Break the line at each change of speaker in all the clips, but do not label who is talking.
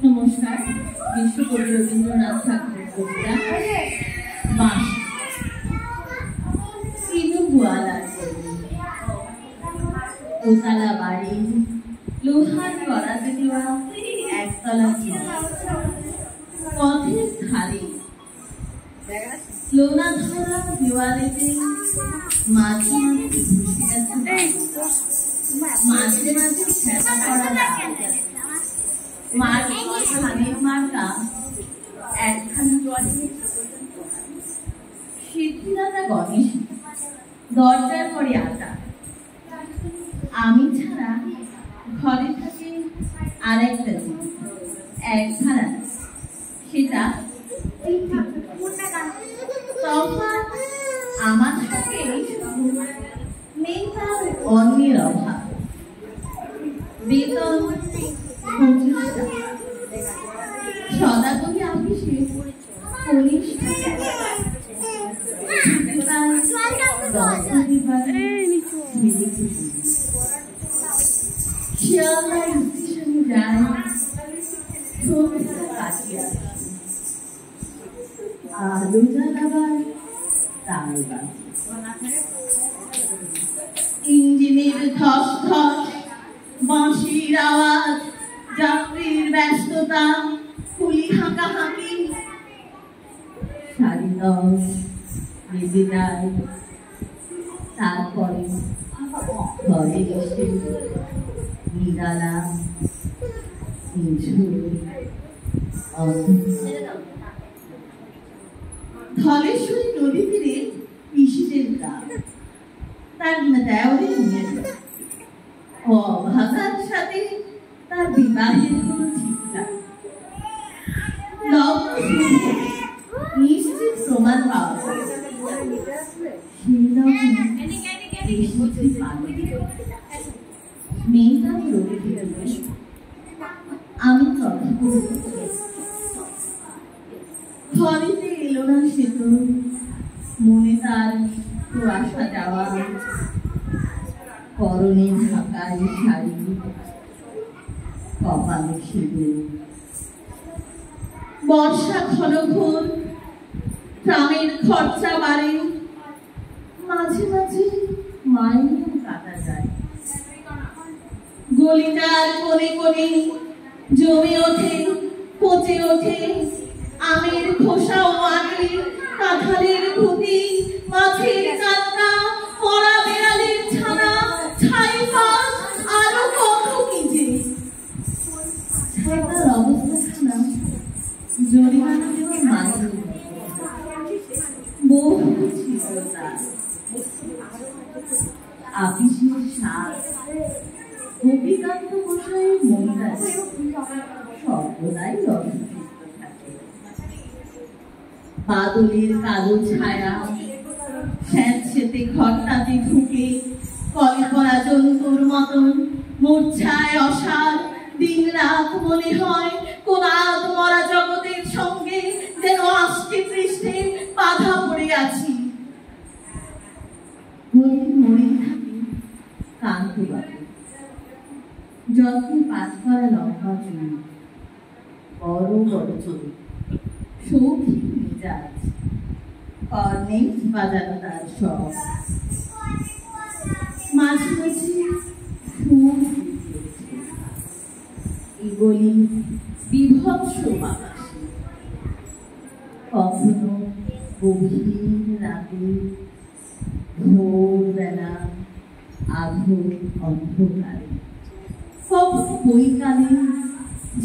নমস্কার। বিশ্বকবি রবীন্দ্রনাথ ঠাকুরের কবিতা বাঁশি। দোতলা বাড়ি, লোহার করাতে দেওয়া একতলা পথের ধারে লোনা ধরা দেওয়ালেতে মাঝে মাঝে মাঝে খেলা করা মার্কা একখানা সিদ্ধিদাতা গণেশ দরজার পরে আটা। আমি ছাড়া ঘরে থাকে আর একটা জিনিস, এক ভাড়া, সেটা তফাৎ আমার থাকে নেই তার অন্যের অভাব। বেতন 25 টাকা, সদাগরি অফিসে ইঞ্জিনের খস খস, বাঁশির আওয়াজ, যাত্রীর ব্যস্ততা, কুলি হাঁকাহাঁকি, 10:30 বেজে যায়। তারপরে ঘরে বসে নিরালা ধলেশ্বরী নদী তীরে পিসিদের গ্রাম, তার দেওয়ারে অভাগার সাথে তার বিবাহের কোন ঠিক নাই। নিশ্চিত প্রমাণ পাওয়া যায়। আমি ঘরেতে এলো না সেতু, মনে তার তো আসা যাওয়া, পরনে ঢাকায় শাড়ি, কপালে সিঁদুর। বর্ষা ঘনঘোর, ট্রামের খরচা বাড়ে, মাঝে মাঝে মাইনেও কাটা যায়। গলিটার কোণে কোণে জমে ওঠে, পচে ওঠে আমের খোসা ও মাটি, কাঁঠালের খুঁটি, মাছের কাঁটা, মরা বেড়ালের ছানা, ছাই পাশ, আরো কত কি যে। ছাতার অবস্থাখানা জরিমানা দেওয়া মাঝে বহু ছিল তার। আপিসের সাজ, গোপীকান্ত মশাইয়ের মনটা সর্বদাই অসুস্থ থাকে। বাদলের কালো ছায়া স্যাঁতসেঁতে ঘরটাতে ঢুকে কলে করা জন্তুর মতন মূর্ছায় অসার। দিন রাত মনে হয় কোন আগ মরা জগতের সঙ্গে যেন আষ্টে পৃষ্ঠে বাধা পড়ে আছি। মনে থাকে কান্ত বাবু, যত্ন পাঠ করা লম্বা চুল, বড় বড় চুল, সৌখিন মেজাজ, কর্নেট বাজানো তার সব। মাঝে মাঝে খুব এগোলি বিভৎস বাতাসে, কখনো গভীর রাতে, ভোরবেলা, আঘোর অন্ধকারে, কখনো বৈকালে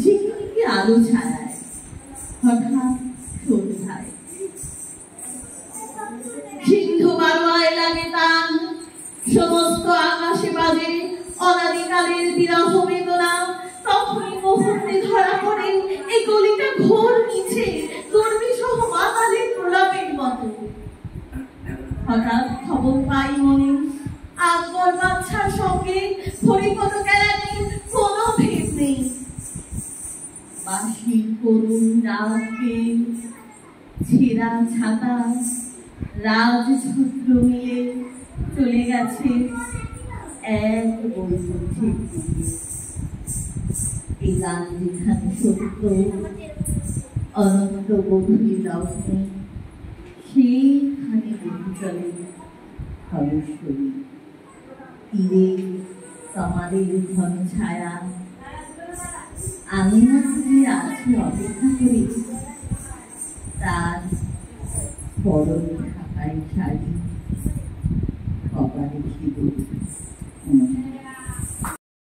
ঝিকমিকি আলো ছায়ায়, হঠাৎ সন্ধ্যায়। সিন্ধু বারোয়ায় লাগে তান, সমস্ত আকাশে বাজে অনাদিকালের বিরহ বেদনা। তখনই মুহূর্তে ধরা পড়ে এই গলিটা ঘোর নিচে দুর্বিষহ মাতালের প্রলাপের মতো। হঠাৎ খবর পাই মনে, আকবর বাদশার সঙ্গে হরিপদ কেরানির কোনো ভেদ নেই। বাঁশির করুণ রাগকে ছেঁড়া ছাতা রাজছত্র মিলে চলে গেছে এক বৈকুণ্ঠের দিকে। এই গান যেখানে সত্য অনন্ত গভীর রত্নে, সেইখানে বধূ চলে হরস্বরী। তীরে সমাধির ঘন ছায়া, আঙিনা থেকে আছে অপেক্ষা করে, তার পরনে ঢাকায় শাড়ি, কপালে সিঁদুর।